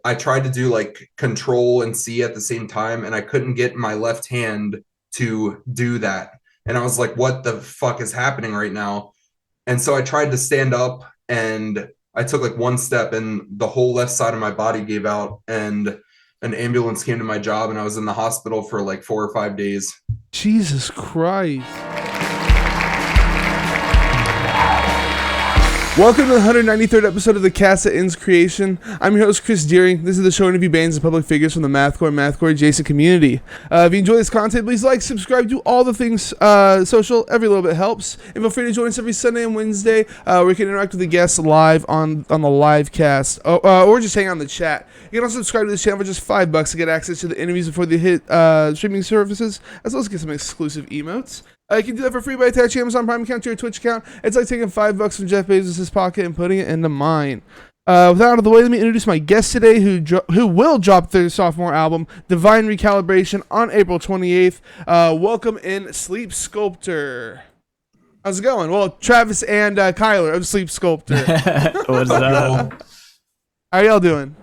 I tried to do like control and C at the same time, and I couldn't get my left hand to do that. And I was like, what the fuck is happening right now? And so I tried to stand up, and I took like one step and the whole left side of my body gave out, and an ambulance came to my job, and I was in the hospital for like 4 or 5 days. Jesus Christ. Welcome to the 193rd episode of the Cast That Ends Creation. I'm your host, Chris Deering. This is the show interview bands and public figures from the Mathcore adjacent community. If you enjoy this content, please like, subscribe, do all the things social. Every little bit helps. And feel free to join us every Sunday and Wednesday where you can interact with the guests live on the live cast or just hang out in the chat. You can also subscribe to this channel for just $5 to get access to the interviews before they hit streaming services, as well as get some exclusive emotes. You can do that for free by attaching Amazon Prime account to your Twitch account. It's like taking $5 from Jeff Bezos' pocket and putting it into mine. With that out of the way, let me introduce my guest today, who will drop their sophomore album, Divine Recalibration, on April 28th. Welcome in, Sleepsculptor. How's it going? Well, Travis and Kuyler of Sleepsculptor. What's up? How y'all doing?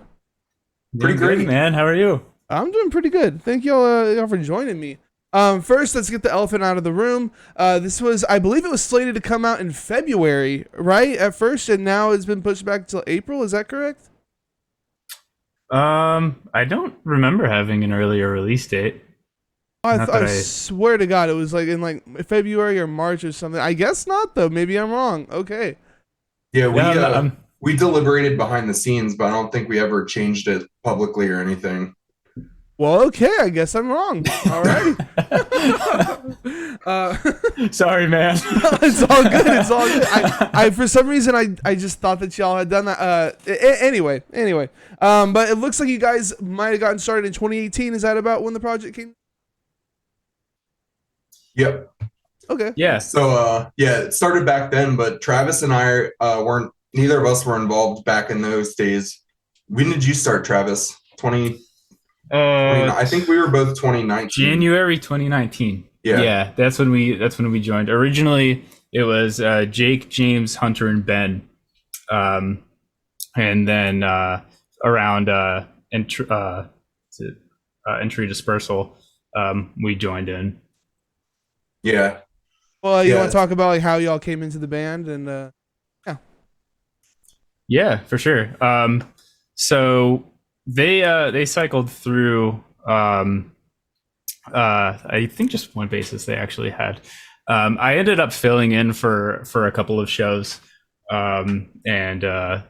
Pretty great, man. How are you? I'm doing pretty good. Thank y'all for joining me. First, let's get the elephant out of the room. This was, I believe it was slated to come out in February, right? At first, and now it's been pushed back till April. Is that correct? I don't remember having an earlier release date. I swear to God, it was like in like February or March or something. I guess not, though. Maybe I'm wrong. Okay. Yeah, we deliberated behind the scenes, but I don't think we ever changed it publicly or anything. Well, okay, I guess I'm wrong. All right. Sorry, man. It's all good. It's all good. I for some reason, I just thought that y'all had done that. Anyway. But it looks like you guys might have gotten started in 2018. Is that about when the project came? Yep. Okay. Yeah. So, it started back then, but Travis and I neither of us were involved back in those days. When did you start, Travis? 20... I think we were both 2019. January 2019. Yeah, that's when we joined. Originally, it was Jake, James, Hunter, and Ben, and then around entry dispersal, we joined in. Yeah. Well, you want to talk about like how y'all came into the band and Yeah, for sure. So. They cycled through I think just one bassist they actually had. I ended up filling in for a couple of shows, and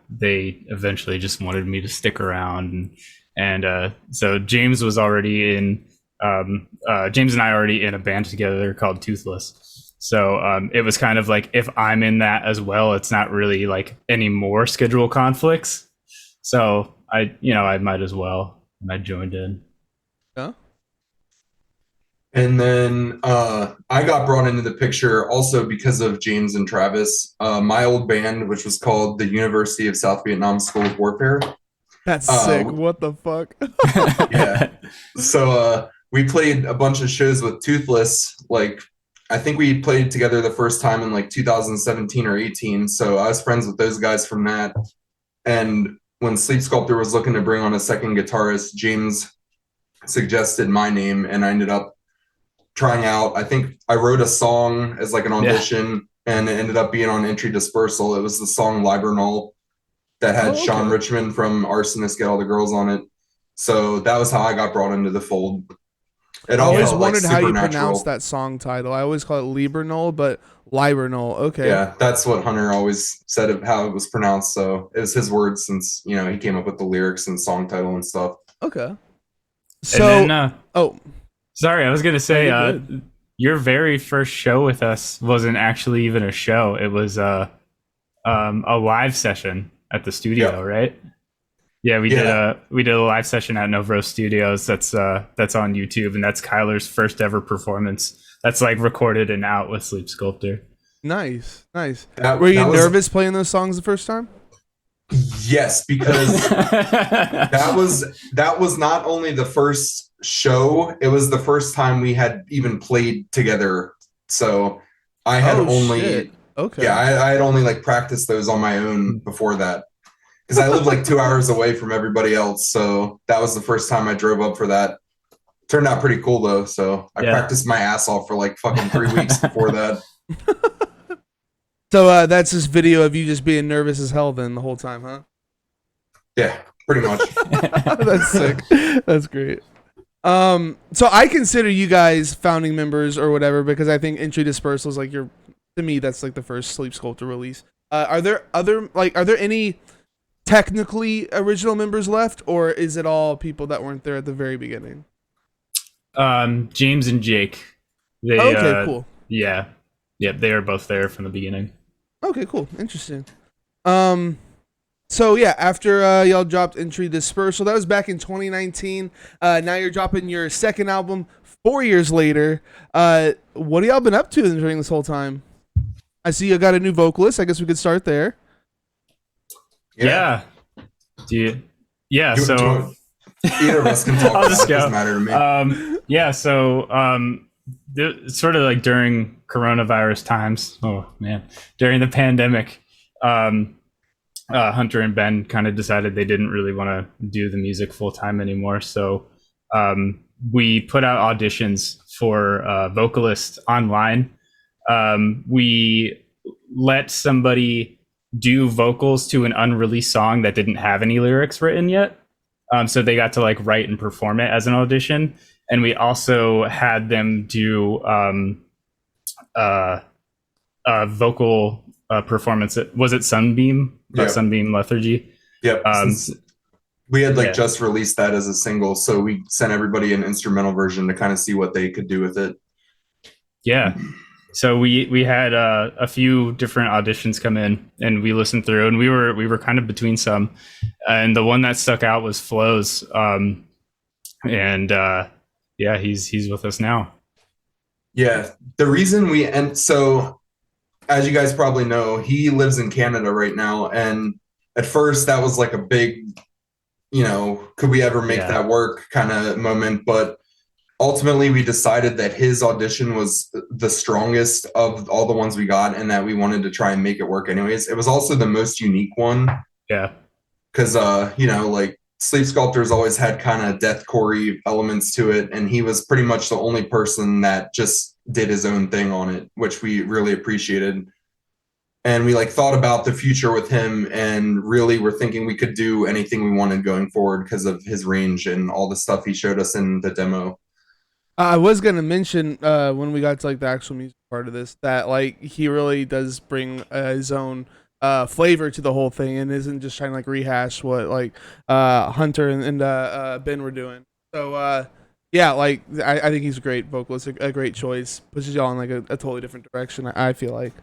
they eventually just wanted me to stick around, and so James was already in James and I already in a band together called Toothless. So it was kind of like, if I'm in that as well, it's not really like any more schedule conflicts. So I might as well, and I joined in. Yeah. And then I got brought into the picture also because of James and Travis. My old band, which was called the University of South Vietnam School of Warfare. That's sick. What the fuck? Yeah. So we played a bunch of shows with Toothless. Like, I think we played together the first time in like 2017 or 18. So I was friends with those guys from that. And when Sleepsculptor was looking to bring on a second guitarist, James suggested my name, and I ended up trying out. I think I wrote a song as like an audition, and it ended up being on Entry Dispersal. It was the song Libernal that had Sean Richmond from Arsonist Get All the Girls on it. So that was how I got brought into the fold. I always wondered how you pronounce that song title. I always call it Libernal, but Libernal. Okay. Yeah, that's what Hunter always said of how it was pronounced. So it was his words, since he came up with the lyrics and song title and stuff. Okay. So, then, sorry, I was gonna say, your very first show with us wasn't actually even a show. It was a live session at the studio, right? Yeah, we did a live session at Novro Studios. That's on YouTube, and that's Kuyler's first ever performance. That's like recorded and out with Sleepsculptor. Nice. Were you nervous playing those songs the first time? Yes, because that was not only the first show, it was the first time we had even played together. So I had I had only like practiced those on my own before that. because I live like 2 hours away from everybody else. So that was the first time I drove up for that. Turned out pretty cool though. So I practiced my ass off for like fucking 3 weeks before that. So that's this video of you just being nervous as hell then the whole time, huh? Yeah, pretty much. That's sick. That's great. So I consider you guys founding members or whatever because I think Entry Dispersal is like to me that's like the first Sleepsculptor release. Are there any technically original members left, or is it all people that weren't there at the very beginning? James and Jake. Cool. Yeah, they are both there from the beginning. Okay, cool, interesting. So yeah, after y'all dropped Entry Dispersal, that was back in 2019. Now you're dropping your second album 4 years later. What have y'all been up to during this whole time? I see you got a new vocalist. I guess we could start there. Yeah. So either of us can talk. I'll just go. Doesn't matter to me. Sort of like during coronavirus times. Oh man, during the pandemic, Hunter and Ben kind of decided they didn't really want to do the music full time anymore. So we put out auditions for vocalists online. We let somebody do vocals to an unreleased song that didn't have any lyrics written yet. So they got to like write and perform it as an audition. And we also had them do vocal performance. Was it Sunbeam? Yep. Sunbeam Lethargy? Yep. We had just released that as a single. So we sent everybody an instrumental version to kind of see what they could do with it. Yeah. So we had a few different auditions come in, and we listened through, and we were kind of between some, and the one that stuck out was Flo's, he's with us now. Yeah, the reason so as you guys probably know, he lives in Canada right now, and at first that was like a big, could we ever make that work kind of moment, but ultimately, we decided that his audition was the strongest of all the ones we got and that we wanted to try and make it work anyways. It was also the most unique one. Yeah. Because, like Sleep Sculptor's always had kind of deathcore elements to it. And he was pretty much the only person that just did his own thing on it, which we really appreciated. And we thought about the future with him and really were thinking we could do anything we wanted going forward because of his range and all the stuff he showed us in the demo. I was gonna mention when we got to the actual music part of this that he really does bring his own flavor to the whole thing and isn't just trying to rehash what Hunter and Ben were doing. So I think he's a great vocalist, a great choice. Pushes y'all in a totally different direction. I feel like.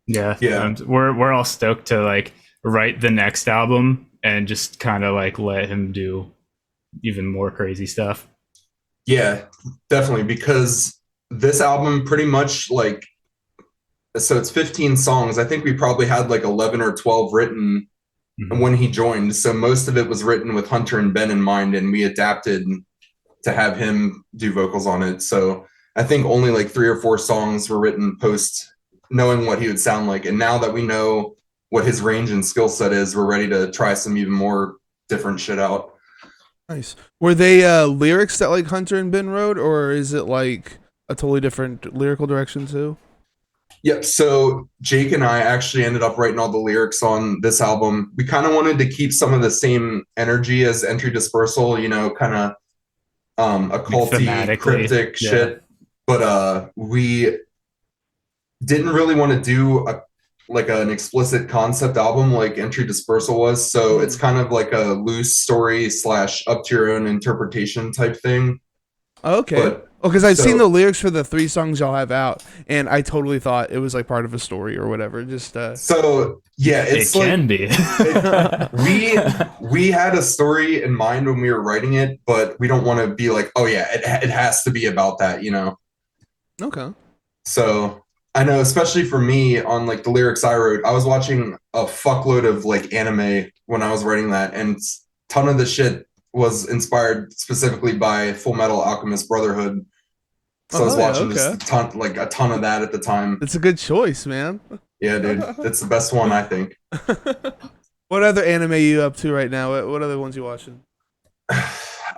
Yeah. We're all stoked to write the next album and just kind of let him do even more crazy stuff. Yeah, definitely, because this album pretty much so it's 15 songs. I think we probably had 11 or 12 written when he joined. So most of it was written with Hunter and Ben in mind, and we adapted to have him do vocals on it. So I think only 3 or 4 songs were written post knowing what he would sound like. And now that we know what his range and skill set is, we're ready to try some even more different shit out. Nice. Were they lyrics that Hunter and Ben wrote, or is it a totally different lyrical direction too? Yep. So Jake and I actually ended up writing all the lyrics on this album. We kind of wanted to keep some of the same energy as Entry Dispersal, kind of occulty, cryptic shit. But we didn't really want to do an explicit concept album like Entry Dispersal was. So it's kind of like a loose story / up to your own interpretation type thing. Okay. Because I've seen the lyrics for the 3 songs y'all have out, and I totally thought it was part of a story or whatever. Just so yeah, it can be. We had a story in mind when we were writing it, but we don't want to be it has to be about that, Okay. So I know, especially for me, on the lyrics I wrote, I was watching a fuckload of anime when I was writing that, and a ton of the shit was inspired specifically by Full Metal Alchemist Brotherhood. So I was watching just a ton of that at the time. It's a good choice, man. Yeah, dude, it's the best one, I think. What other anime are you up to right now? What other ones you watching? I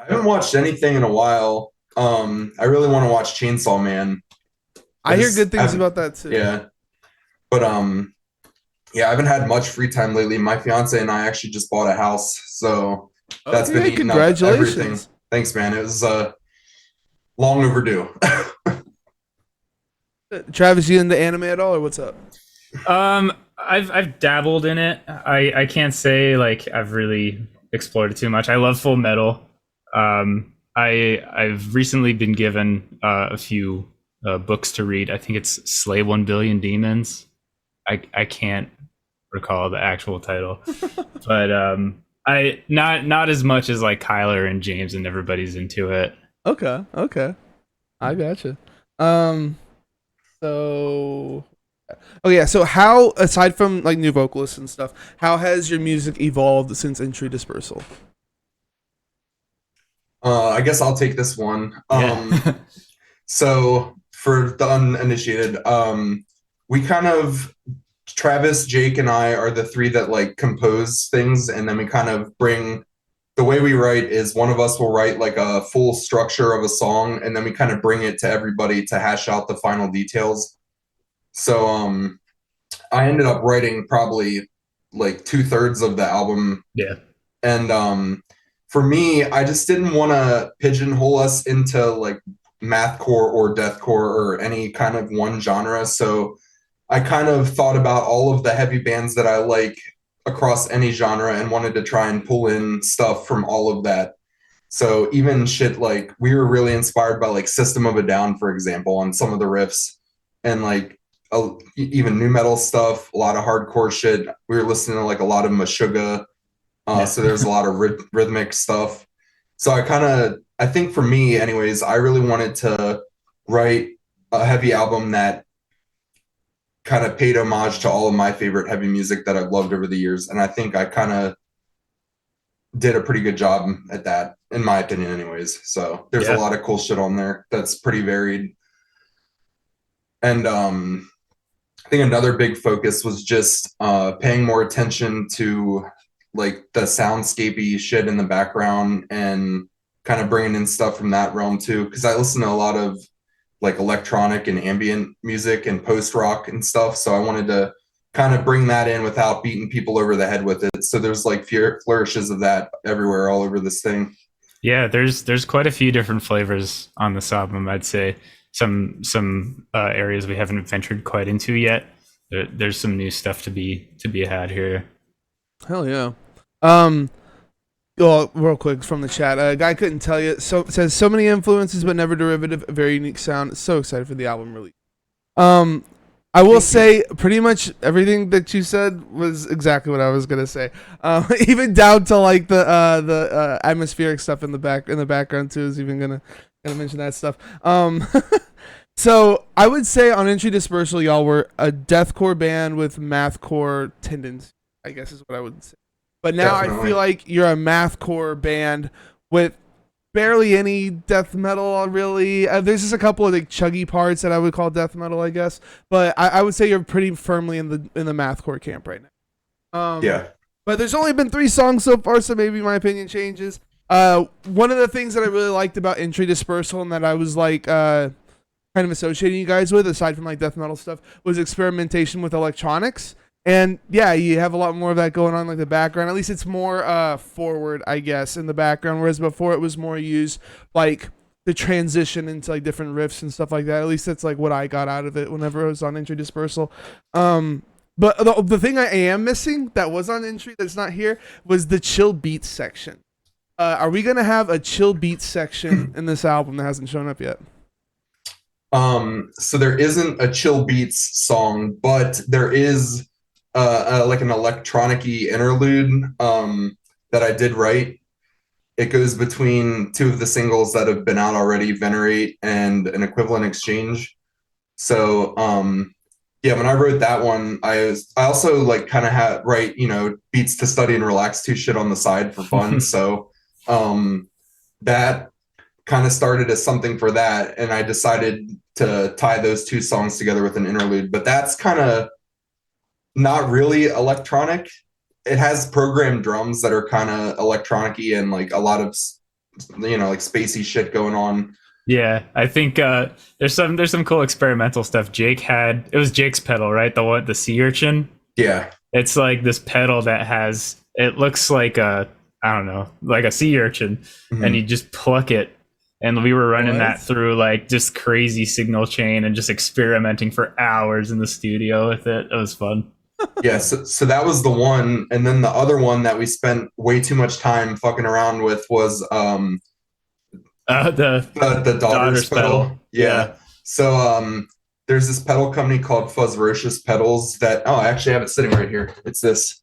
haven't watched anything in a while. I really want to watch Chainsaw Man. I I hear good just things haven't. about that too. Yeah, but yeah, I haven't had much free time lately. My fiance and I actually just bought a house, so that's been Okay, eating up everything. congratulations. Thanks, man. It was long overdue. Travis, you into anime at all, or what's up? I've dabbled in it. I can't say like I've really explored it too much. I love Full Metal. I've recently been given a few books to read. I think it's Slay 1 Billion Demons. I can't recall the actual title, but I not as much as like Kyler and James and everybody's into it. Okay, I gotcha. Um, so oh yeah, so how aside from like new vocalists and stuff, how has your music evolved since Entry Dispersal? I guess I'll take this one. Yeah. So for the uninitiated, we kind of Travis, Jake, and I are the three that like compose things, and then we kind of bring the way we write is one of us will write like a full structure of a song, and then we kind of bring it to everybody to hash out the final details. So I ended up writing probably like 2/3 of the album, Yeah. and for me, I just didn't want to pigeonhole us into like mathcore or deathcore or any kind of one genre. So I kind of thought about all of the heavy bands that I like across any genre and wanted to try and pull in stuff from all of that. So even shit like we were really inspired by like System of a Down, for example, on some of the riffs, and like even new metal stuff, a lot of hardcore shit. We were listening to like a lot of Meshuggah, Yeah. so there's a lot of rhythmic stuff. So I think for me, anyways, I really wanted to write a heavy album that kind of paid homage to all of my favorite heavy music that I've loved over the years. And I think I kind of did a pretty good job at that, in my opinion, anyways. So there's a Yeah. lot of cool shit on there that's pretty varied. And I think another big focus was just paying more attention to like the soundscapey shit in the background and kind of bringing in stuff from that realm too. Because I listen to a lot of like electronic and ambient music and post rock and stuff. So I wanted to kind of bring that in without beating people over the head with it. So there's like flourishes of that everywhere, all over this thing. Yeah, there's quite a few different flavors on this album. I'd say some areas we haven't ventured quite into yet. There's some new stuff to be had here. Hell yeah. Um, well, real quick from the chat, a guy couldn't tell you. So says so many influences, but never derivative. A very unique sound. So excited for the album release. Um, I will say pretty much everything that you said was exactly what I was gonna say. Even down to like the atmospheric stuff in the background too. Is even gonna mention that stuff. So I would say on Entry Dispersal, y'all were a deathcore band with mathcore tendencies, I guess is what I would say. But now I Definitely. feel like you're a mathcore band with barely any death metal, really. There's just a couple of like chuggy parts that I would call death metal, I guess. But I would say you're pretty firmly in the mathcore camp right now. Yeah. But there's only been 3 songs so far, so maybe my opinion changes. One of the things that I really liked about Entry Dispersal and that I was like kind of associating you guys with, aside from like death metal stuff, was experimentation with electronics. And yeah, you have a lot more of that going on, like the background. At least it's more forward, I guess, in the background. Whereas before it was more used like the transition into like different riffs and stuff like that. At least that's like what I got out of it whenever it was on Entry Dispersal. But the thing I am missing that was on Entry that's not here was the chill beats section. Are we gonna have a chill beats section in this album that hasn't shown up yet? So there isn't a chill beats song, but there is like an electronic-y interlude that I did write. It goes between 2 of the singles that have been out already, Venerate and An Equivalent Exchange. So yeah, when I wrote that one, I also like kind of had write, beats to study and relax to shit on the side for fun. So that kind of started as something for that, and I decided to tie those 2 songs together with an interlude. But that's kind of not really electronic. it has programmed drums that are kind of electronic-y and like a lot of like spacey shit going on. Yeah, I think there's some cool experimental stuff. It was Jake's pedal, right? The sea urchin. Yeah. It's like this pedal that it looks like I don't know, like a sea urchin, and you just pluck it. And we were running that through like just crazy signal chain and just experimenting for hours in the studio with it. It was fun. Yeah, so that was the one, and then the other one that we spent way too much time fucking around with was the daughter's pedal. Yeah. So there's this pedal company called Fuzzrocious Pedals that I actually have it sitting right here. It's this.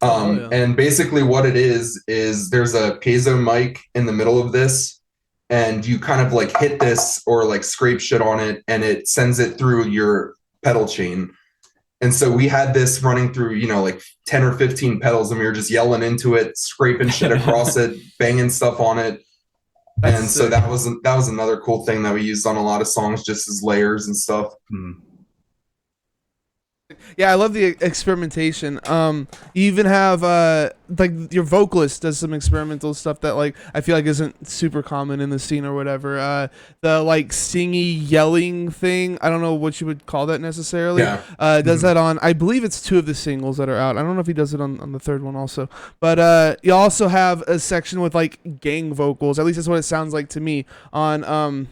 And basically what it is there's a piezo mic in the middle of this, and you kind of like hit this or like scrape shit on it, and it sends it through your pedal chain. And so we had this running through, like 10 or 15 pedals, and we were just yelling into it, scraping shit across it, banging stuff on it. That's sick. So that was another cool thing that we used on a lot of songs, just as layers and stuff. Yeah, I love the experimentation. You even have like your vocalist does some experimental stuff that like I feel like isn't super common in the scene or whatever. The like singy yelling thing, I don't know what you would call that necessarily. Yeah. Does that on, I believe it's 2 of the singles that are out. I don't know if he does it on the 3rd one also. But you also have a section with like gang vocals. At least that's what it sounds like to me on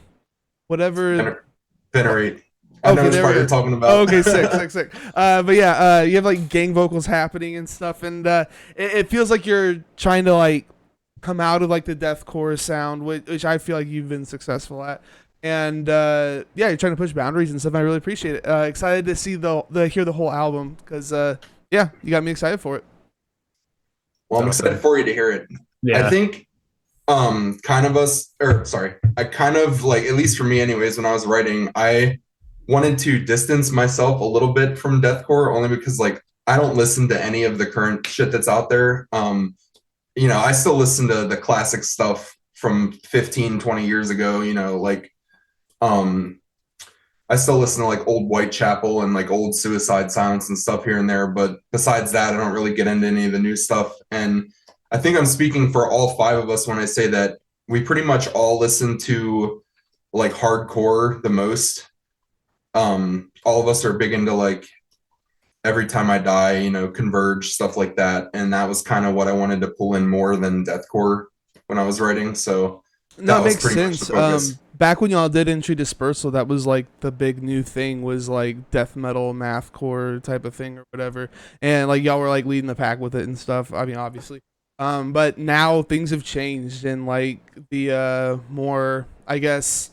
whatever. Venerate. I know which part you're talking about. Oh, okay, sick. But yeah, you have like gang vocals happening and stuff, and it feels like you're trying to like come out of like the deathcore sound, which I feel like you've been successful at. And yeah, you're trying to push boundaries and stuff. I really appreciate it. Excited to see hear the whole album because yeah, you got me excited for it. Well, I'm excited for you to hear it. Yeah. I think I kind of like, at least for me anyways, when I was writing, I wanted to distance myself a little bit from deathcore, only because like I don't listen to any of the current shit that's out there. I still listen to the classic stuff from 15, 20 years ago, like I still listen to like old Whitechapel and like old Suicide Silence and stuff here and there, but besides that, I don't really get into any of the new stuff. And I think I'm speaking for all 5 of us when I say that we pretty much all listen to like hardcore the most. All of us are big into like Every Time I Die, Converge, stuff like that. And that was kind of what I wanted to pull in more than deathcore when I was writing. So no, it makes sense. Back when y'all did Entry Dispersal, that was like the big new thing, was like death metal, mathcore type of thing or whatever. And like y'all were like leading the pack with it and stuff. I mean, obviously. But now things have changed, and like the more, I guess,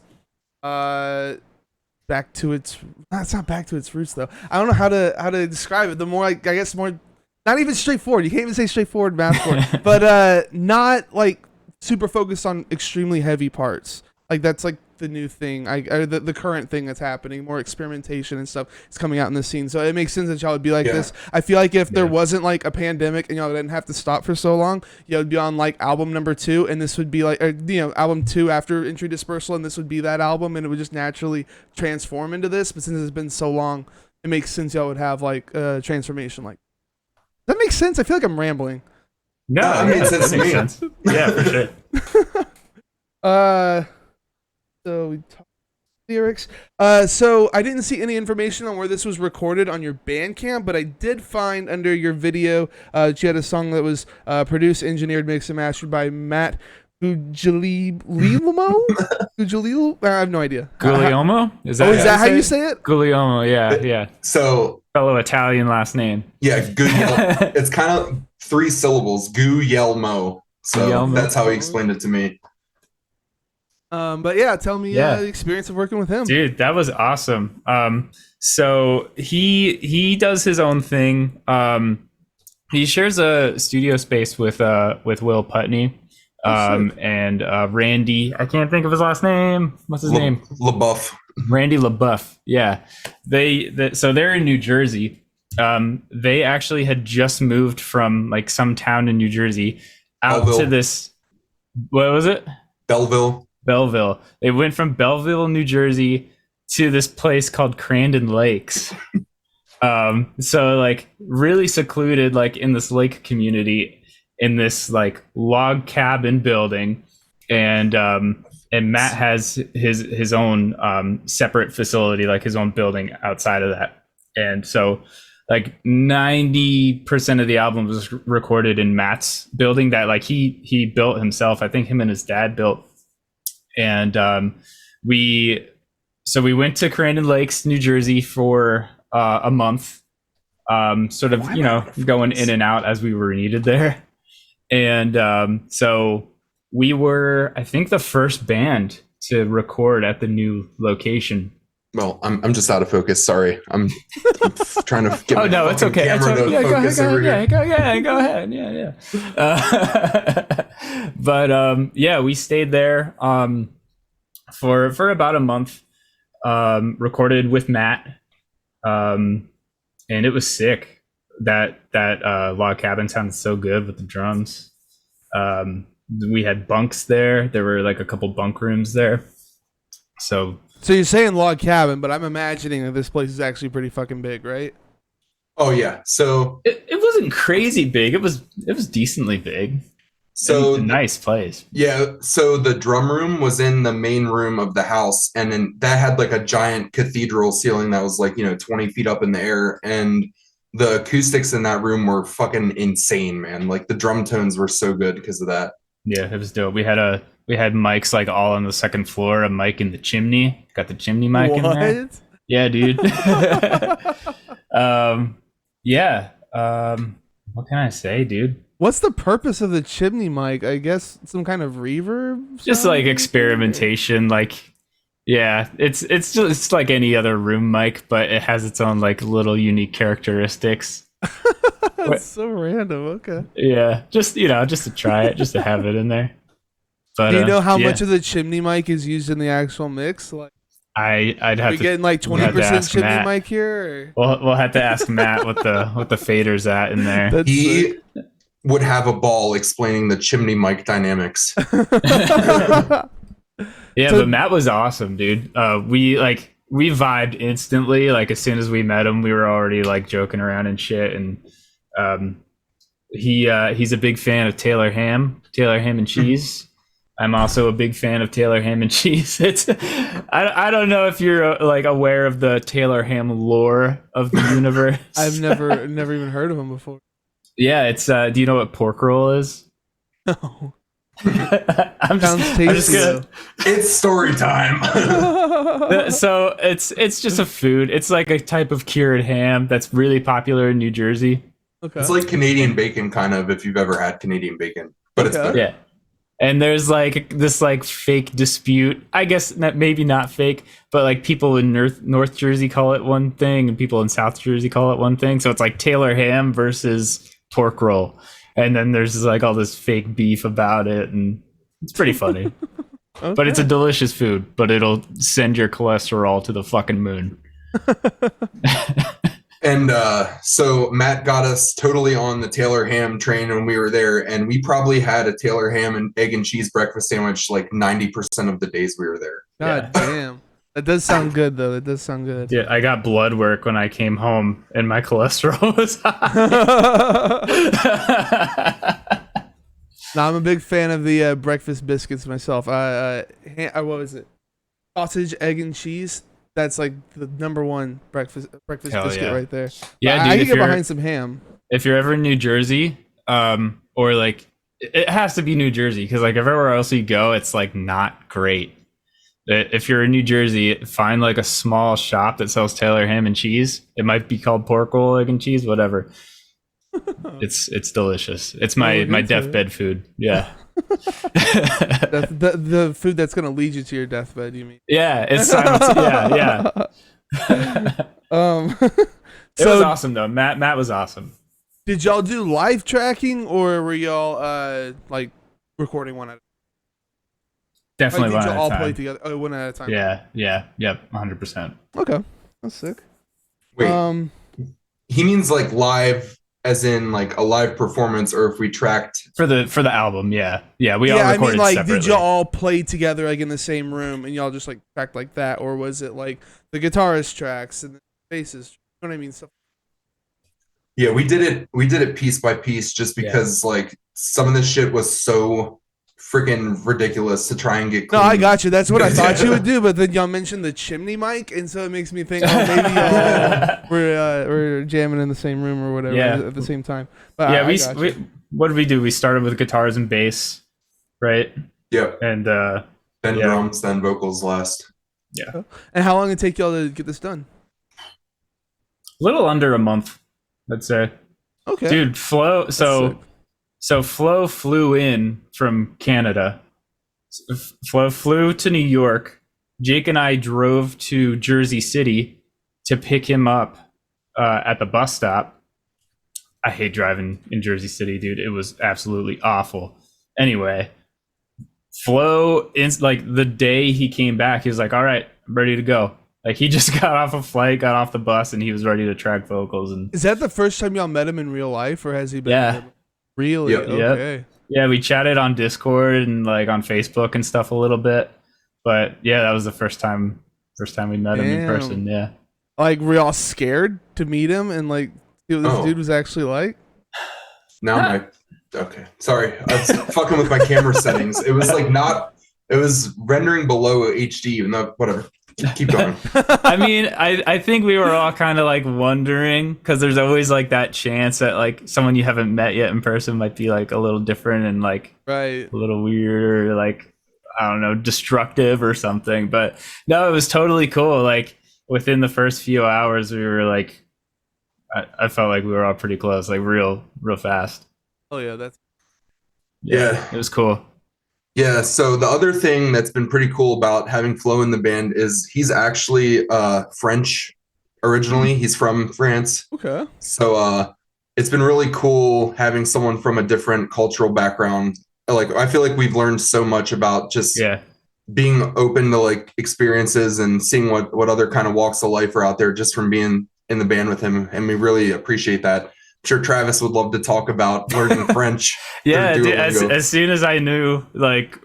back to its, it's not back to its roots though. I don't know how to describe it. The more I guess more, not even straightforward. You can't even say straightforward mathcore, but not like super focused on extremely heavy parts. Like that's like the new thing. The current thing that's happening. More experimentation and stuff is coming out in the scene. So it makes sense that y'all would be like this. I feel like if there wasn't like a pandemic and y'all didn't have to stop for so long, y'all would be on like album number 2, and this would be like, album 2 after Entry Dispersal, and this would be that album, and it would just naturally transform into this. But since it's been so long, it makes sense y'all would have like a transformation. Like, that makes sense. I feel like I'm rambling. No, it makes sense to me. Yeah, for sure. So we talked lyrics. So I didn't see any information on where this was recorded on your Bandcamp, but I did find under your video that you had a song that was produced, engineered, mixed, and mastered by Matt Guglielmo? Guglielmo? I have no idea. Guglielmo? Is that how you say it? Guglielmo, yeah. So fellow Italian last name. Yeah, Guglielmo. It's kind of 3 syllables, Guglielmo. So that's how he explained it to me. But yeah, tell me the experience of working with him. Dude, that was awesome. So he does his own thing. He shares a studio space with Will Putney. And Randy, I can't think of his last name. What's his name? LaBeouf. Randy LaBeouf. Yeah. So they're in New Jersey. They actually had just moved from like some town in New Jersey out to this, what was it? Belleville. They went from Belleville, New Jersey to this place called Crandon Lakes. So like really secluded, like in this lake community, in this like log cabin building, and Matt has his own separate facility, like his own building outside of that. And so like 90% of the album was recorded in Matt's building that like he built himself. I think him and his dad built. And we went to Crandon Lakes, New Jersey for a month, sort of, going in and out as we were needed there. And so we were, I think, the first band to record at the new location. Well, I'm just out of focus. Sorry, I'm trying to get. Oh no, it's okay. Camera to focus over here. Go ahead. Yeah. But we stayed there for about a month. Recorded with Matt, and it was sick. That log cabin sounded so good with the drums. We had bunks there. There were like a couple bunk rooms there. So you're saying log cabin, but I'm imagining that this place is actually pretty fucking big, right? Oh yeah. So it wasn't crazy big. It was decently big. So a nice place. Yeah. So the drum room was in the main room of the house, and then that had like a giant cathedral ceiling that was like 20 feet up in the air, and the acoustics in that room were fucking insane, man. Like the drum tones were so good because of that. Yeah, it was dope. We had mics like all on the second floor, a mic in the chimney. Got the chimney mic in there. Yeah, dude. What can I say, dude? What's the purpose of the chimney mic? I guess some kind of reverb? Just like experimentation, like it's just like any other room mic, but it has its own like little unique characteristics. That's so random. Okay. Yeah, just to try it, just to have it in there. But do you know how much of the chimney mic is used in the actual mix? Like, I'd have to. We getting like 20% chimney Matt. Mic here? We'll have to ask Matt what the fader's at in there. He would have a ball explaining the chimney mic dynamics. Yeah, but Matt was awesome, dude. We vibed instantly. Like as soon as we met him, we were already like joking around and shit. And he's a big fan of Taylor ham and cheese. I'm also a big fan of Taylor ham and cheese. I don't know if you're like aware of the Taylor ham lore of the universe. I've never even heard of him before. Yeah, it's do you know what pork roll is? No. Sounds tasty. It's story time. So it's just a food. It's like a type of cured ham that's really popular in New Jersey. Okay. It's like Canadian bacon, kind of, if you've ever had Canadian bacon, but it's better. Yeah. And there's like this like fake dispute. I guess maybe not fake, but like people in North Jersey call it one thing, and people in South Jersey call it one thing. So it's like Taylor ham versus pork roll. And then there's like all this fake beef about it, and it's pretty funny. Okay. But it's a delicious food, but it'll send your cholesterol to the fucking moon. And so Matt got us totally on the Taylor ham train when we were there, and we probably had a Taylor ham and egg and cheese breakfast sandwich like 90% of the days we were there. God damn. That does sound good, though. It does sound good. Yeah, I got blood work when I came home, and my cholesterol was high. No, I'm a big fan of the breakfast biscuits myself. What was it? Sausage, egg, and cheese. That's like the number one breakfast biscuit right there. Yeah, dude, I can get behind some ham. If you're ever in New Jersey, or like it has to be New Jersey, because like everywhere else you go, it's like not great. If you're in New Jersey, find like a small shop that sells Taylor ham and cheese. It might be called pork roll, egg and cheese, whatever. It's delicious. It's my deathbed food. Yeah. the food that's gonna lead you to your deathbed, you mean? Yeah, it's yeah. It was awesome though. Matt was awesome. Did y'all do live tracking, or were y'all like recording one at a time? Definitely one at a time. Did you all play together? Oh, one at a time. Yeah, 100%. Okay, that's sick. Wait, he means like live, as in like a live performance, or if we tracked for the album? Yeah, we all recorded I mean, like, separately. did y'all all play together like in the same room, and y'all just like tracked like that, or was it like the guitarist tracks and the basses? You know what I mean? Stuff. Yeah, we did it piece by piece just Yeah. because like some of this shit was so freaking ridiculous to try and get No, clean. I got you. That's what I thought you Yeah. would do, but then y'all mentioned the chimney mic, and so it makes me think, oh, maybe y'all we're jamming in the same room or whatever Yeah. at the same time. But Yeah, I got you. what did we do? We started with guitars and bass, right? Yep. And Then yeah. drums, then vocals last. Yeah. And how long did it take y'all to get this done? A little under a month, I'd say. Okay. Dude, Flo, That's so sick. so Flo flew in from Canada. Flo flew to New York. Jake and I drove to Jersey City to pick him up at the bus stop. I hate driving in Jersey City, dude. It was absolutely awful. Anyway, Flo, like the day he came back, he was like, "All right, I'm ready to go." Like he just got off a flight, got off the bus, and he was ready to track vocals. And Is that the first time y'all met him in real life, or has he been? Yeah. Really? Yep. Okay. yeah, we chatted on Discord and like on Facebook and stuff a little bit. But yeah, that was the first time we met him in Damn. person. Yeah. Like, were y'all scared to meet him and like see what this Oh. dude was actually like? Now my okay. Sorry. I was fucking with my camera settings. It was like not it was rendering below HD, even though whatever. Keep going. I mean, I think we were all kind of like wondering because there's always like that chance that like someone you haven't met yet in person might be like a little different and like Right. a little weird or like, I don't know, destructive or something. But no, it was totally cool. Like within the first few hours, we were like, I felt like we were all pretty close, like real fast. Oh yeah, that's Yeah. It was cool. Yeah, so the other thing that's been pretty cool about having Flo in the band is he's actually French originally. He's from France. okay. So it's been really cool having someone from a different cultural background. Like I feel like we've learned so much about just Yeah. being open to like experiences and seeing what other kind of walks of life are out there just from being in the band with him, and we really appreciate that. I'm sure Travis would love to talk about learning French. Yeah, through dude, Duolingo. as soon as I knew like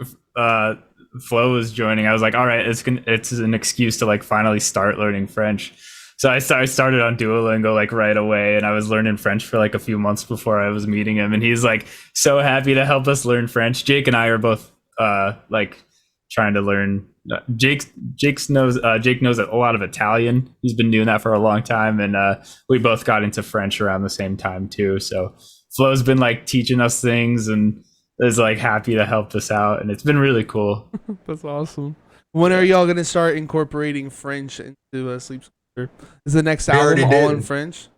Flo was joining, I was like, all right, it's an excuse to like finally start learning French. So I started on Duolingo like right away, and I was learning French for like a few months before I was meeting him, and he's like so happy to help us learn French. Jake and I are both like trying to learn. Jake knows a lot of Italian. He's been doing that for a long time, and we both got into French around the same time too. So Flo's been like teaching us things and is like happy to help us out, and it's been really cool. That's awesome. When are y'all gonna start incorporating French into Sleep Sculptor? Is the next We album already all did. in French?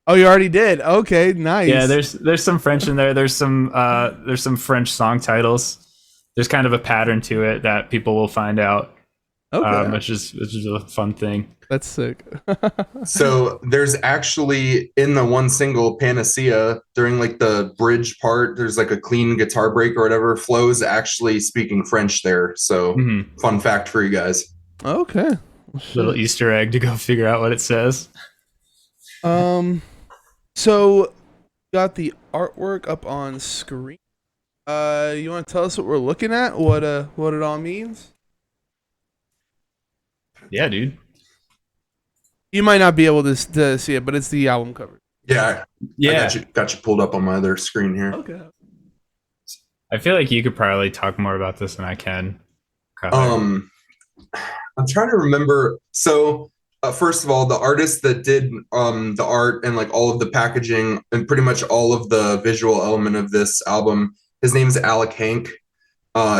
Oh, you already did. Okay, nice. Yeah, there's some French in there. There's some French song titles. There's kind of a pattern to it that people will find out, okay. which is a fun thing. That's sick. So there's actually in the one single Panacea during like the bridge part, there's like a clean guitar break or whatever. Flo's actually speaking French there. So Mhm. fun fact for you guys. Okay. Well, Little shit. Easter egg to go figure out what it says. So got the artwork up on screen. You want to tell us what we're looking at? What it all means? Yeah, dude. You might not be able to see it, but it's the album cover. Yeah, I Yeah, got you pulled up on my other screen here. Okay. I feel like you could probably talk more about this than I can. I'm trying to remember. So first of all, the artist that did the art and like all of the packaging and pretty much all of the visual element of this album, his name is Alec Hank.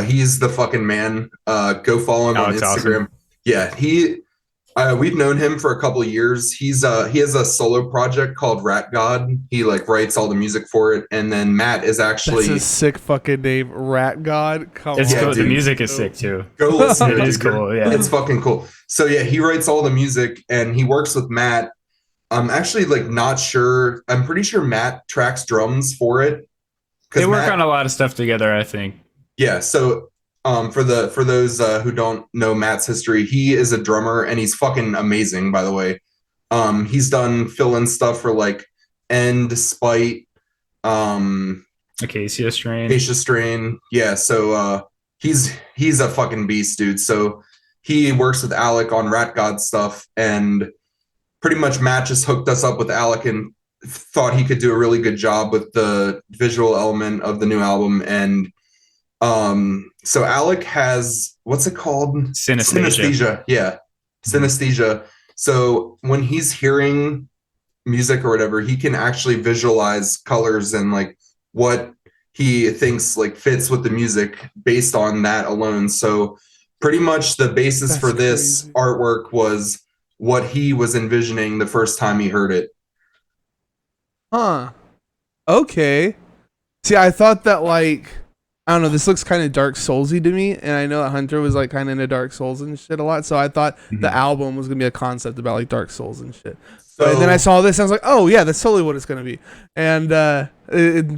He's the fucking man. Go follow him Alec's on Instagram. awesome. Yeah, we've known him for a couple of years. He has a solo project called Rat God. He like writes all the music for it, and then Matt is actually That's a sick fucking name, Rat God. Come It's on. cool. The dude. music is sick too. go listen to It it. is dude. cool. Yeah. It's fucking cool. So yeah, he writes all the music and he works with Matt. I'm actually like not sure. I'm pretty sure Matt tracks drums for it. They work on a lot of stuff together, I think. Yeah. So for those who don't know Matt's history, he is a drummer and he's fucking amazing, by the way. He's done fill-in stuff for like End, Spite, Acacia Strain. Acacia Strain. Yeah, so he's a fucking beast, dude. So he works with Alec on Rat God stuff, and pretty much Matt just hooked us up with Alec, and thought he could do a really good job with the visual element of the new album. And so Alec has, what's it called? Synesthesia. Yeah, synesthesia. So when he's hearing music or whatever, he can actually visualize colors and like what he thinks like fits with the music based on that alone. So pretty much the basis That's for this crazy. artwork was what he was envisioning the first time he heard it. Huh. Okay. See, I thought that like I don't know. This looks kind of Dark Soulsy to me, and I know that Hunter was like kind of into Dark Souls and shit a lot. So I thought the album was gonna be a concept about like Dark Souls and shit. So, And then I saw this, and I was like, oh yeah, that's totally what it's gonna be. And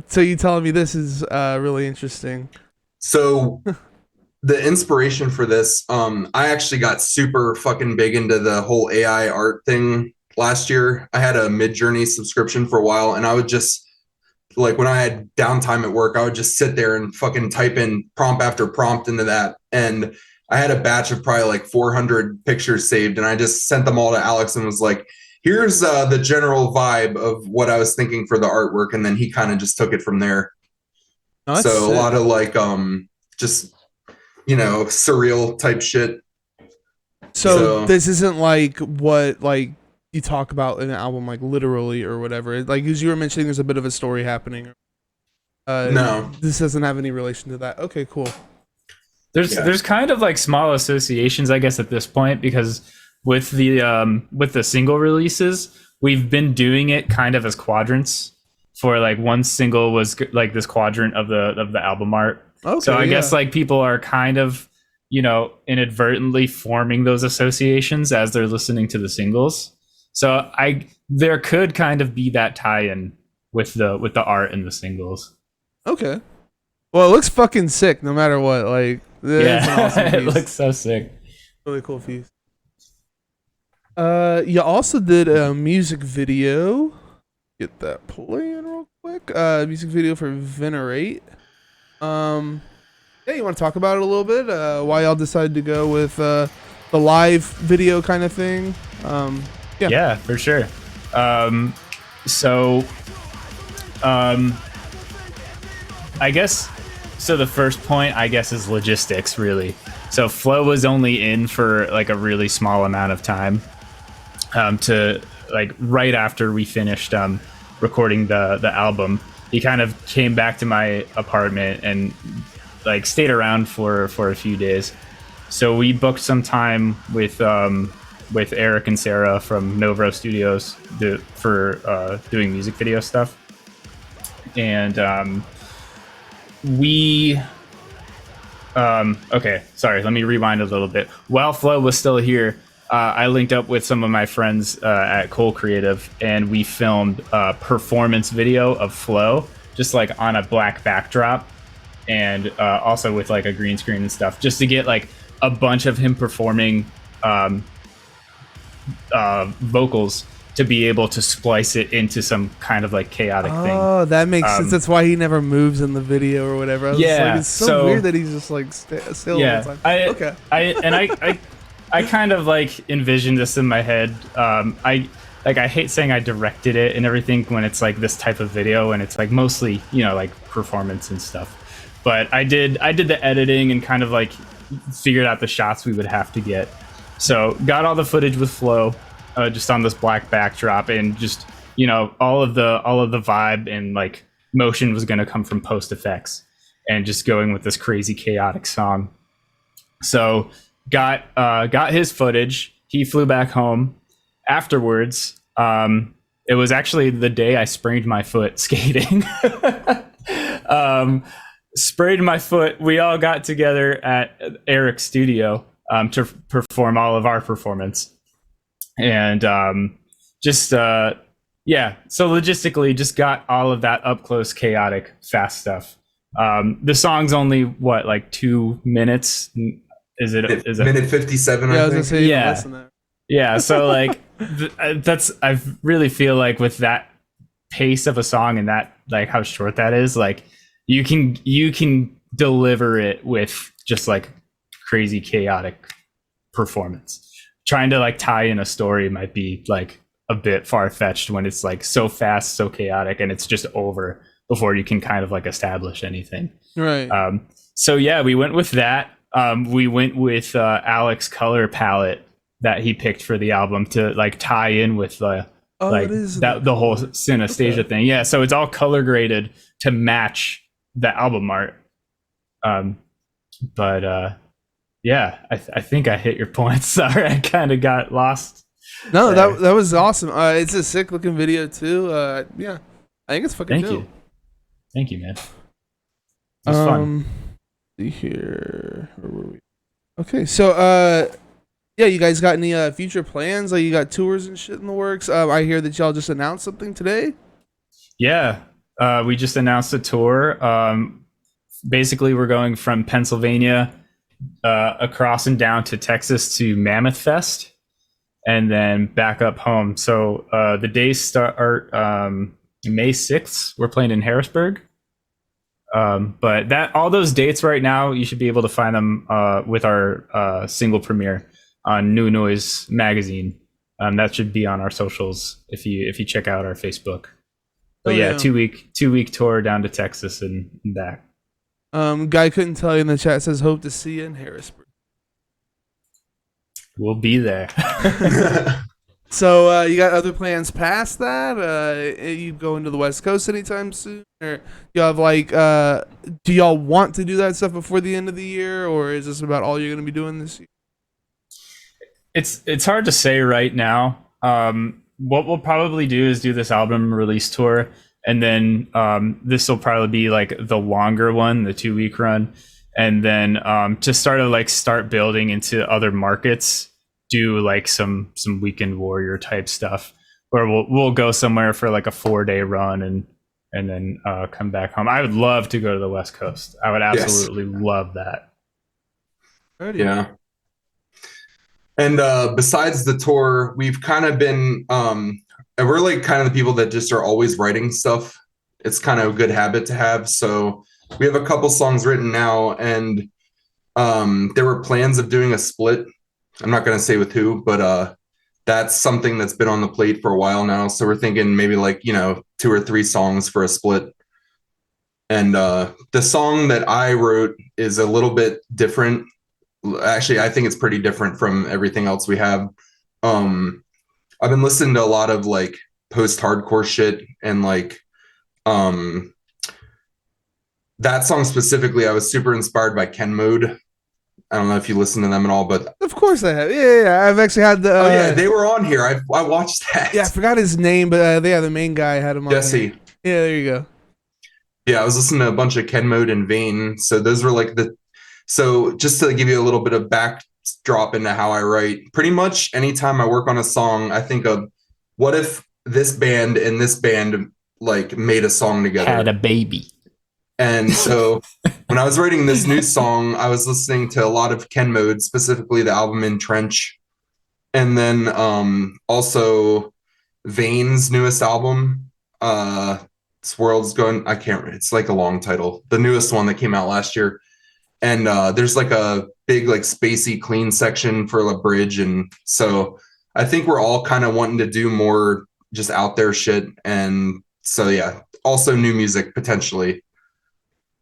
so you telling me this is really interesting. so the inspiration for this, I actually got super fucking big into the whole AI art thing last year. I had a Mid-Journey subscription for a while, and I would just like when I had downtime at work, I would just sit there and fucking type in prompt after prompt into that. And I had a batch of probably like 400 pictures saved, and I just sent them all to Alex and was like, here's the general vibe of what I was thinking for the artwork. And then he kind of just took it from there. Oh, that's So a sick. lot of like just surreal type shit. So this isn't like what like you talk about in an album like literally or whatever. Like as you were mentioning, there's a bit of a story happening. No. This doesn't have any relation to that. Okay, cool. There's kind of like small associations, I guess, at this point, because with the single releases, we've been doing it kind of as quadrants. For like one single was like this quadrant of the album art. Okay, So I yeah. guess like people are kind of, inadvertently forming those associations as they're listening to the singles. So there could kind of be that tie-in with the art and the singles. Okay. Well, it looks fucking sick no matter what. Like, it's an awesome It piece. looks so sick. Really cool piece. You also did a music video. Get that playing real quick. Music video for Venerate. Yeah, you want to talk about it a little bit? Why y'all decided to go with the live video kind of thing? Yeah, for sure. I guess so. The first point, I guess, is logistics, really. So Flo was only in for like a really small amount of time, to like right after we finished recording the album. He kind of came back to my apartment and like stayed around for a few days. So we booked some time with Eric and Sarah from Novro Studios for doing music video stuff. And okay, sorry, let me rewind a little bit. While Flo was still here, I linked up with some of my friends at Cole Creative, and we filmed a performance video of Flo, just like on a black backdrop, and also with like a green screen and stuff, just to get like a bunch of him performing vocals to be able to splice it into some kind of like chaotic thing. Oh, that makes sense. That's why he never moves in the video or whatever. I was Yeah, like, it's so so- weird that he's just like still Yeah, all the time. Okay. I kind of like envisioned this in my head. I hate saying I directed it and everything when it's like this type of video and it's like mostly like performance and stuff. But I did the editing and kind of like figured out the shots we would have to get. So got all the footage with Flo, just on this black backdrop, and just all of the vibe and like motion was going to come from post effects, and just going with this crazy chaotic song. So got his footage. He flew back home. Afterwards, it was actually the day I sprained my foot skating. Sprayed my foot. We all got together at Eric's studio to perform all of our performance. And so logistically just got all of that up close, chaotic, fast stuff. The song's only what, like 2 minutes? Is it minute 57? Yeah, I I was gonna think. say Yeah. less than that. Yeah, so like I really feel like with that pace of a song and that like how short that is, like you can deliver it with just like crazy chaotic performance. Trying to like tie in a story might be like a bit far-fetched when it's like so fast, so chaotic, and it's just over before you can kind of like establish anything. Right. So yeah, we went with that. We went with Alex's color palette that he picked for the album to like tie in with the like that the whole synesthesia thing. Yeah, so it's all color graded to match the album art. Yeah, I think I hit your point. Sorry, I kind of got lost. No, that was awesome. It's a sick looking video too. Yeah, I think it's fucking dope. Thank you, man. It was fun. See here. Where were we? Okay, so yeah, you guys got any future plans? Like you got tours and shit in the works? I hear that y'all just announced something today. Yeah, we just announced a tour. Basically, we're going from Pennsylvania across and down to Texas to Mammoth Fest, and then back up home. So the days start May 6th. We're playing in Harrisburg. But that all those dates right now, you should be able to find them with our single premiere on New Noise magazine. That should be on our socials if you check out our Facebook. But yeah, 2-week tour down to Texas and back. Guy couldn't tell you in the chat, says hope to see you in Harrisburg. We'll be there. So you got other plans past that? You going to the West Coast anytime soon, or you have like? Do y'all want to do that stuff before the end of the year, or is this about all you're going to be doing this year? It's hard to say right now. What we'll probably do is do this album release tour, and then this will probably be like the longer one, the 2-week run, and then to start building into other markets. Do like some weekend warrior type stuff where we'll go somewhere for like a 4-day run and then come back home. I would love to go to the West Coast. I would absolutely love that. Yeah. And besides the tour, we've kind of been and we're like kind of the people that just are always writing stuff. It's kind of a good habit to have. So we have a couple songs written now, and there were plans of doing a split. I'm not going to say with who, but that's something that's been on the plate for a while now. So we're thinking maybe like, 2 or 3 songs for a split. And the song that I wrote is a little bit different. Actually, I think it's pretty different from everything else we have. I've been listening to a lot of like post-hardcore shit, and like that song specifically, I was super inspired by Ken Mode. I don't know if you listen to them at all, but of course I have. Yeah. I've actually had the. Oh yeah, they were on here. I watched that. Yeah, I forgot his name, but the main guy had him on. Jesse. Here. Yeah, there you go. Yeah, I was listening to a bunch of Ken Mode and Vane. So those were like So just to give you a little bit of backdrop into how I write, pretty much anytime I work on a song, I think of what if this band and this band like made a song together, had a baby. And so when I was writing this new song, I was listening to a lot of Ken Mode, specifically the album Entrench. And then also Vane's newest album, This World's Going, I can't remember, it's like a long title. The newest one that came out last year. And there's like a big like spacey clean section for a bridge. And so I think we're all kind of wanting to do more just out there shit. And so, yeah, also new music potentially.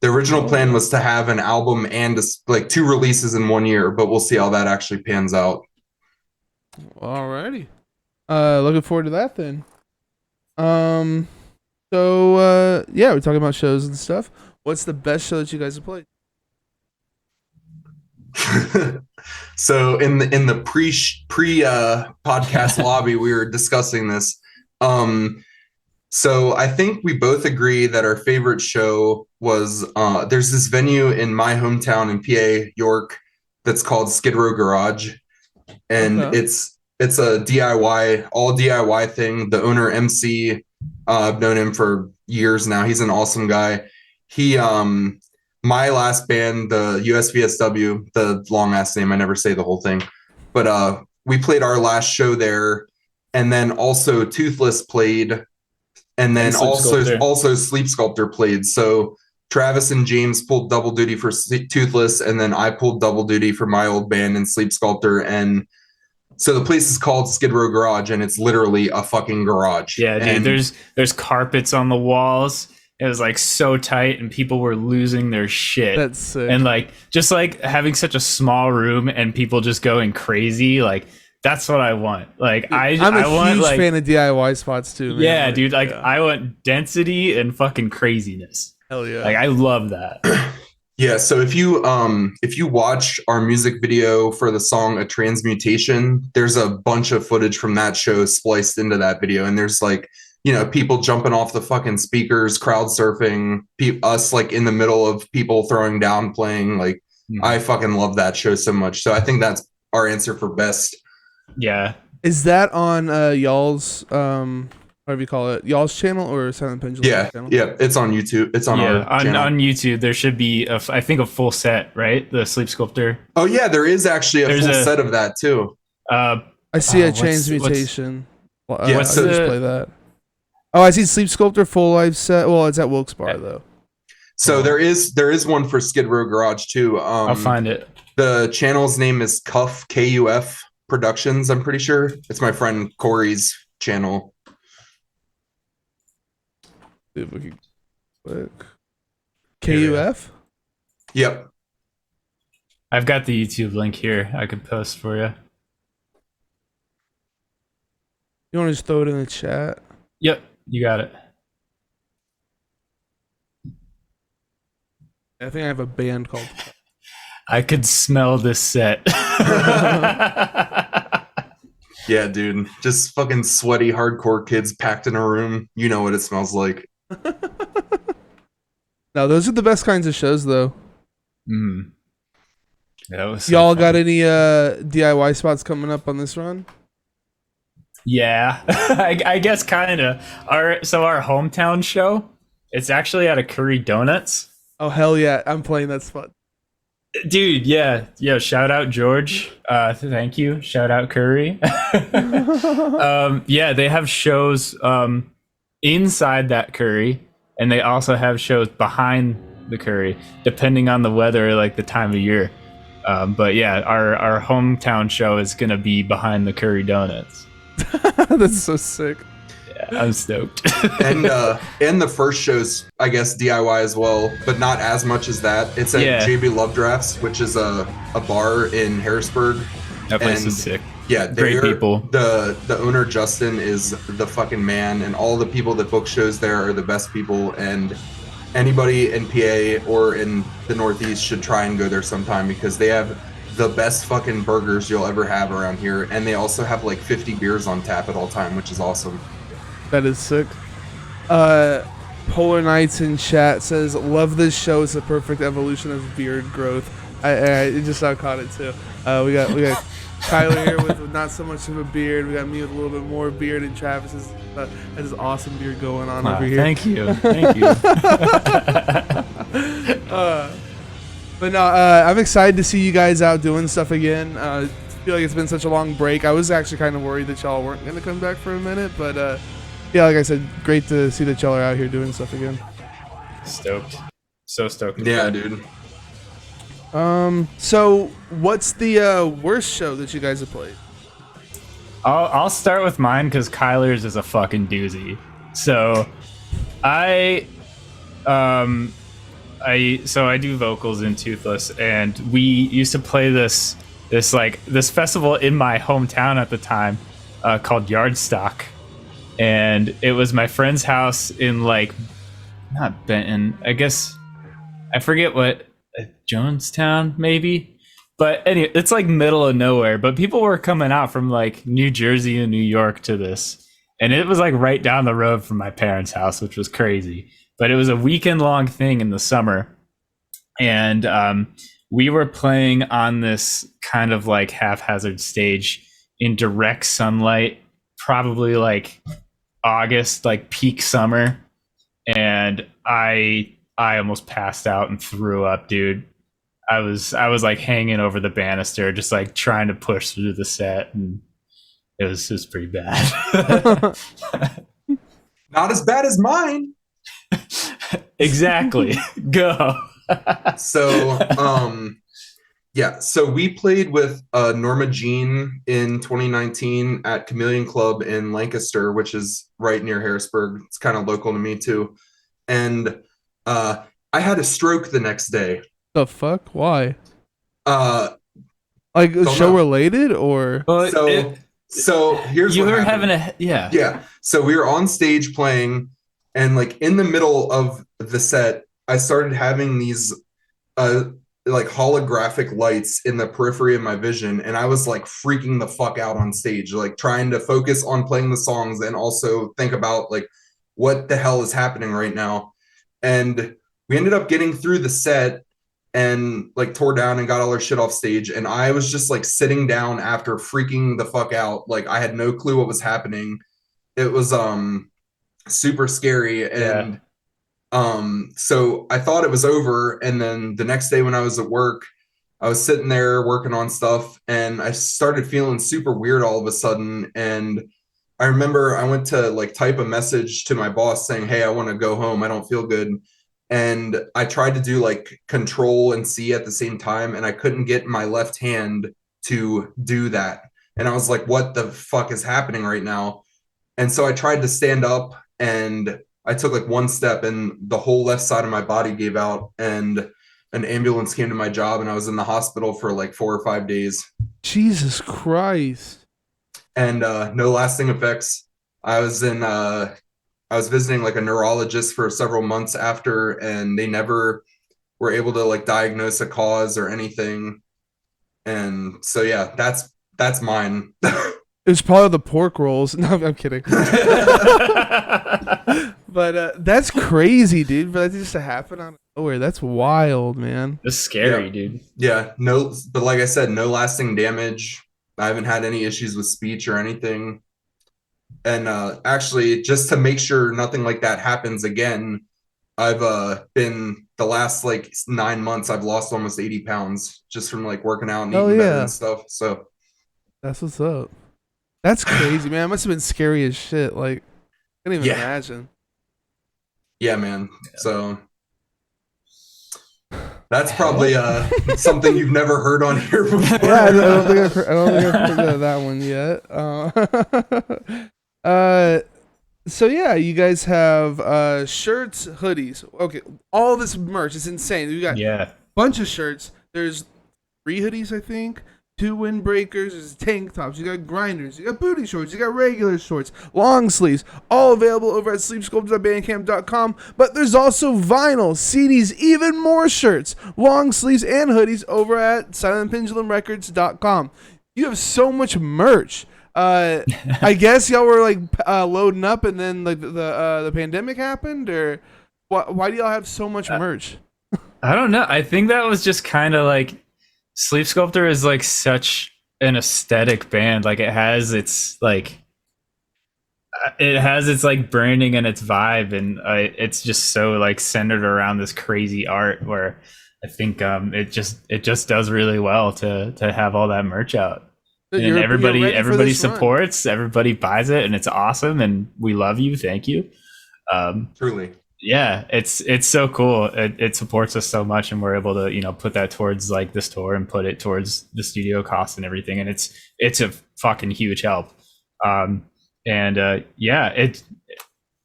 The original plan was to have an album and like 2 releases in 1 year, but we'll see how that actually pans out. Alrighty. Looking forward to that then. So yeah, we're talking about shows and stuff. What's the best show that you guys have played? So in the pre podcast lobby, we were discussing this. So I think we both agree that our favorite show was there's this venue in my hometown in PA, York, that's called Skid Row Garage, and it's a DIY, all DIY thing. The owner MC, I've known him for years now. He's an awesome guy. He my last band, the USVSW, the long ass name, I never say the whole thing, but we played our last show there, and then also Toothless played. And then also Sleepsculptor played. So Travis and James pulled double duty for Toothless, and then I pulled double duty for my old band and Sleepsculptor. And So the place is called Skid Row Garage, and it's literally a fucking garage. Yeah, dude. And There's carpets on the walls. It was like so tight, and people were losing their shit. That's sick. And like just like having such a small room and people just going crazy, like that's what I want. Like I'm a want, huge like, fan of DIY spots too, man. yeah, dude. Like yeah. I want density and fucking craziness. Hell yeah. Like I love that. yeah, so if you watch our music video for the song A Transmutation, there's a bunch of footage from that show spliced into that video, and there's like, you know, people jumping off the fucking speakers, crowd surfing, us like in the middle of people throwing down, playing. Like, I fucking love that show so much. So I think that's our answer for best. Yeah. Is that on y'all's whatever you call it, y'all's channel or Silent Pendulum? Yeah, channel? yeah, it's on YouTube. It's on our channel. On YouTube. There should be I think a full set, right? The Sleep Sculptor. Oh yeah, there is actually a full set of that too. I see a transmutation. Yeah, so just play that. Oh, I see Sleep Sculptor full life set. Well, it's at Wilkes Bar though. So there is one for Skid Row Garage too. I'll find it. The channel's name is Cuff KUF Productions. I'm pretty sure it's my friend Corey's channel. See if we can click KUF. Yep. I've got the YouTube link here. I could post for you. You want to just throw it in the chat? Yep, you got it. I think I have a band called. I could smell this set. Yeah, dude. Just fucking sweaty hardcore kids packed in a room. You know what it smells like. No, those are the best kinds of shows, though. That was so Y'all fun. got any DIY spots coming up on this run? Yeah, I guess kind of. Our hometown show, it's actually at a Curry Donuts. Oh hell yeah, I'm playing that spot. Dude, yeah. Shout out George. Thank you. Shout out Curry. Yeah, they have shows inside that Curry, and they also have shows behind the Curry, depending on the weather, like the time of year. But yeah, our hometown show is gonna be behind the Curry Donuts. That's so sick. Yeah, I'm stoked. And the first show's, I guess, DIY as well, but not as much as that. It's at JB Love Drafts, which is a bar in Harrisburg. That place is sick. Yeah, great people. The owner Justin is the fucking man, and all the people that book shows there are the best people. And anybody in PA or in the Northeast should try and go there sometime, because they have the best fucking burgers you'll ever have around here, and they also have like 50 beers on tap at all time, which is awesome. That is sick. Polar Nights in chat says, "Love this show. It's a perfect evolution of beard growth." I just caught it too. We got Kuyler here with not so much of a beard. We got me with a little bit more beard, and Travis has this awesome beard going on over here. Thank you. But no, I'm excited to see you guys out doing stuff again. I feel like it's been such a long break. I was actually kind of worried that y'all weren't going to come back for a minute, but yeah, like I said, great to see that y'all are out here doing stuff again. Stoked. So stoked. Yeah, dude. So what's the worst show that you guys have played? I'll start with mine because Kyler's is a fucking doozy. So I do vocals in Toothless, and we used to play this festival in my hometown at the time called Yardstock, and it was my friend's house in not Benton, I guess, I forget what, Jonestown maybe, but anyway, it's like middle of nowhere, but people were coming out from like New Jersey and New York to this, and it was like right down the road from my parents' house, which was crazy. But it was a weekend long thing in the summer. And we were playing on this kind of like haphazard stage in direct sunlight, probably like August, like peak summer. And I almost passed out and threw up, dude. I was like hanging over the banister, just like trying to push through the set, and it was pretty bad. Not as bad as mine. Exactly. Go. So Yeah, so we played with Norma Jean in 2019 at Chameleon Club in Lancaster, which is right near Harrisburg. It's kind of local to me too. And uh, I had a stroke the next day. The fuck? Why? Uh, Like don't show know. related or? Well, So here's you what were happened. having a yeah. Yeah, so we were on stage playing, and like in the middle of the set, I started having these uh like holographic lights in the periphery of my vision, and I was like freaking the fuck out on stage, like trying to focus on playing the songs and also think about like what the hell is happening right now. And we ended up getting through the set and like tore down and got all our shit off stage, and I was just like sitting down after freaking the fuck out, like I had no clue what was happening. It was super scary. Yeah. And so I thought it was over, and then the next day when I was at work, I was sitting there working on stuff, and I started feeling super weird all of a sudden. And I remember I went to like type a message to my boss saying, "Hey, I want to go home. I don't feel good." And I tried to do like control and C at the same time, and I couldn't get my left hand to do that. And I was like, what the fuck is happening right now? And so I tried to stand up, and I took like one step, and the whole left side of my body gave out, and an ambulance came to my job, and I was in the hospital for like 4 or 5 days. Jesus Christ. And no lasting effects. I was in I was visiting like a neurologist for several months after, and they never were able to like diagnose a cause or anything. And so yeah, that's mine. It's probably the pork rolls. No, I'm kidding. But that's crazy, dude. For that just to happen out of nowhere, that's wild, man. It's scary, Yeah. dude. Yeah, no, but like I said, no lasting damage. I haven't had any issues with speech or anything. And actually, just to make sure nothing like that happens again, I've been the last like 9 months, I've lost almost 80 pounds just from like working out and Hell eating better yeah. and stuff. So That's what's up. That's crazy, man. It must have been scary as shit. Like, I can't even Yeah. imagine. yeah, man. So that's probably something you've never heard on here before. Yeah, I don't think I've heard, I don't think I've heard that one yet. So yeah, you guys have shirts, hoodies. Okay, all this merch is insane. You got Yeah. bunch of shirts. There's 3 hoodies, I think. 2 windbreakers. There's tank tops. You got grinders. You got booty shorts. You got regular shorts. Long sleeves. All available over at sleepsculptor.bandcamp.com. But there's also vinyl, CDs, even more shirts, long sleeves, and hoodies over at silentpendulumrecords.com. You have so much merch. I guess y'all were like loading up, and then like the pandemic happened, or why do y'all have so much merch? I don't know. I think that was just kind of like Sleep Sculptor is like such an aesthetic band. Like it has its like branding and its vibe, and it's just so like centered around this crazy art where I think it just does really well to have all that merch out. And everybody supports, everybody buys it, and it's awesome, and we love you. Thank you. Truly. Yeah, it's so cool. It supports us so much, and we're able to put that towards like this tour and put it towards the studio costs and everything, and it's a fucking huge help. Yeah,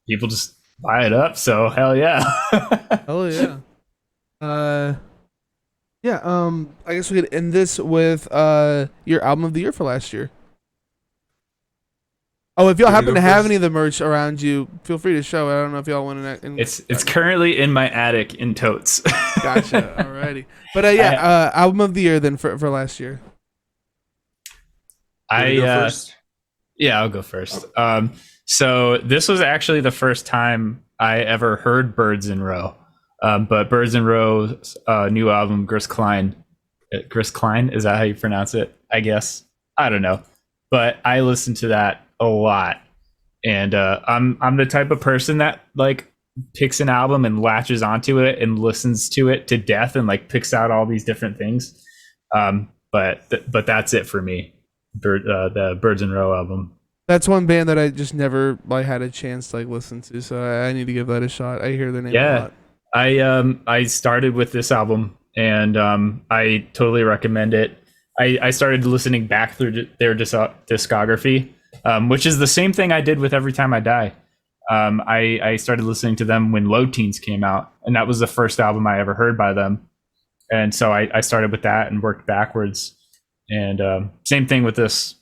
people just buy it up, so hell yeah. Hell yeah. I guess we could end this with your album of the year for last year. Oh, if y'all Can we happen go to have first? any of the merch around you, feel free to show it. I don't know if y'all want to. It's currently in my attic in totes. Gotcha. Alrighty. But album of the year then for last year. Wanna go first? Yeah, I'll go first. So this was actually the first time I ever heard Birds in Row. But Birds in Row's new album, Gris Klein. Gris Klein, is that how you pronounce it? I guess. I don't know. But I listened to that a lot. And I'm the type of person that like picks an album and latches onto it and listens to it to death and like picks out all these different things. But that's it for me. The Birds in Row album. That's one band that I just never like had a chance to like listen to, so I need to give that a shot. I hear their name a lot. I started with this album and I totally recommend it. I started listening back through their discography, which is the same thing I did with Every Time I Die. I started listening to them when Low Teens came out, and that was the first album I ever heard by them. And so I started with that and worked backwards. And same thing with this.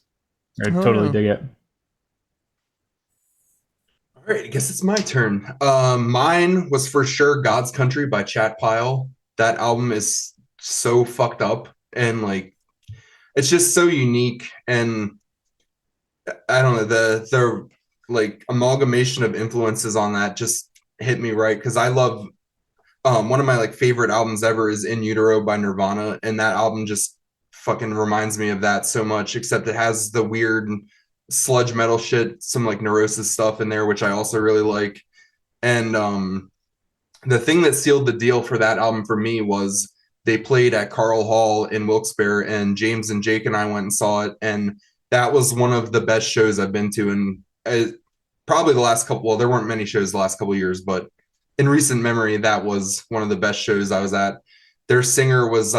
I totally dig it. All right, I guess it's my turn. Mine was for sure God's Country by Chat Pile. That album is so fucked up, and like it's just so unique, and I don't know, the like amalgamation of influences on that just hit me right, because I love one of my like favorite albums ever is In Utero by Nirvana, and that album just fucking reminds me of that so much, except it has the weird sludge metal shit, some like Neurosis stuff in there, which I also really like. And the thing that sealed the deal for that album for me was they played at Carl Hall in Wilkes-Barre, and James and Jake and I went and saw it, and that was one of the best shows I've been to. And probably the last couple, well, there weren't many shows the last couple of years, but in recent memory, that was one of the best shows I was at. Their singer was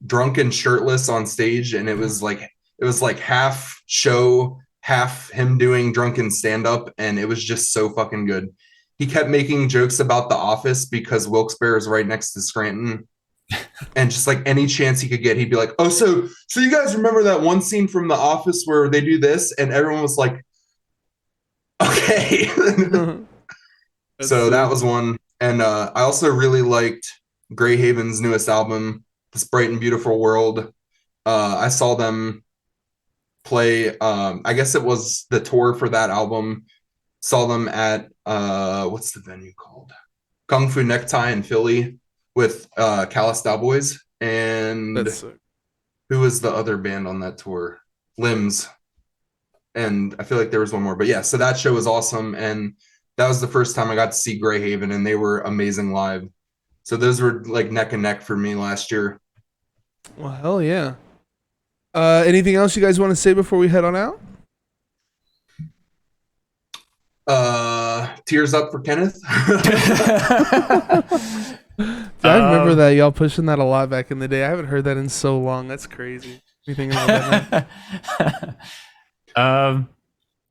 drunk and shirtless on stage, and it was like half show, half him doing drunken stand-up, and it was just so fucking good. He kept making jokes about The Office because Wilkes-Barre is right next to Scranton. And just like any chance he could get, he'd be like, oh, so you guys remember that one scene from The Office where they do this? And everyone was like, okay. So that was one. And I also really liked Greyhaven's newest album, This Bright and Beautiful World. I saw them play, I guess it was the tour for that album. Saw them at, what's the venue called? Kung Fu Necktie in Philly with Callous Cowboys. And who was the other band on that tour? Limbs. And I feel like there was one more. But yeah, so that show was awesome. And that was the first time I got to see Greyhaven, and they were amazing live. So those were like neck and neck for me last year. Well, hell yeah. Anything else you guys want to say before we head on out? Tears Up for Kenneth. I remember that y'all pushing that a lot back in the day. I haven't heard that in so long. That's crazy. Anything about that?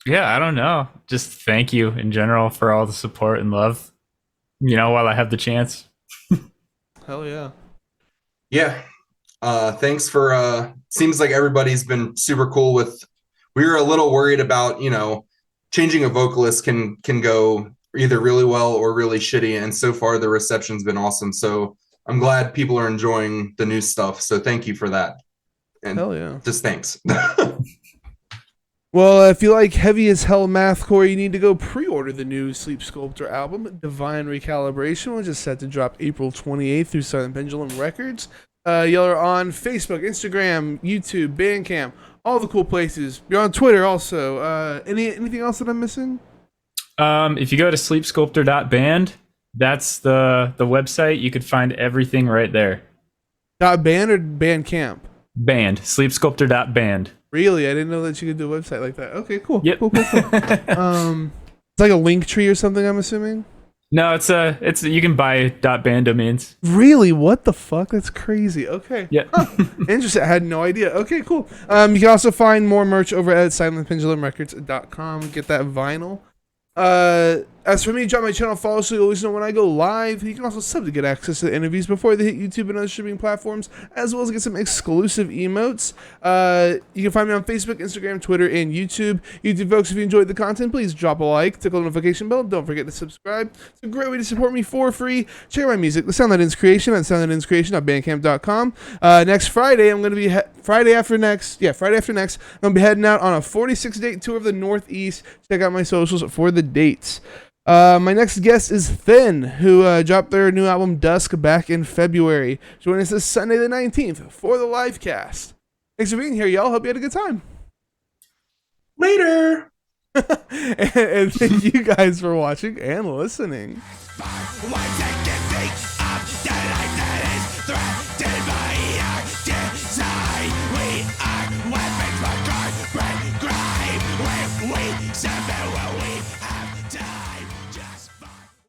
Yeah, I don't know. Just thank you in general for all the support and love, while I have the chance. Hell yeah. Yeah. Thanks for, seems like everybody's been super cool with, we were a little worried about, changing a vocalist can go either really well or really shitty. And so far the reception's been awesome. So I'm glad people are enjoying the new stuff. So thank you for that. And hell yeah. Just thanks. Well, if you like heavy as hell mathcore, you need to go pre-order the new Sleepsculptor album, Divine Recalibration, which is set to drop April 28th through Silent Pendulum Records. Y'all are on Facebook, Instagram, YouTube, Bandcamp, all the cool places. You're on Twitter also. Anything else that I'm missing? If you go to sleepsculptor.band, that's the website. You could find everything right there. .band or Bandcamp? Band. Sleepsculptor.band. Really? I didn't know that you could do a website like that. Okay, cool. Yep. Cool. It's like a link tree or something, I'm assuming? No, it's you can buy .band domains. Really? What the fuck? That's crazy. Okay. Yeah. Interesting. I had no idea. Okay, cool. You can also find more merch over at silentpendulumrecords.com. Get that vinyl. As for me, drop my channel, follow so you always know when I go live. You can also sub to get access to the interviews before they hit YouTube and other streaming platforms, as well as get some exclusive emotes. You can find me on Facebook, Instagram, Twitter, and YouTube. YouTube folks, if you enjoyed the content, please drop a like, tickle the notification bell, don't forget to subscribe. It's a great way to support me for free. Check out my music, The Sound That Ends Creation, at soundthatenscreation.bandcamp.com. Next Friday, I'm going to be Friday after next, I'm going to be heading out on a 46-date tour of the Northeast. Check out my socials for the dates. My next guest is Thin, who dropped their new album Dusk back in February. Join us this Sunday the 19th for the live cast. Thanks for being here, y'all. Hope you had a good time. Later. and thank you guys for watching and listening.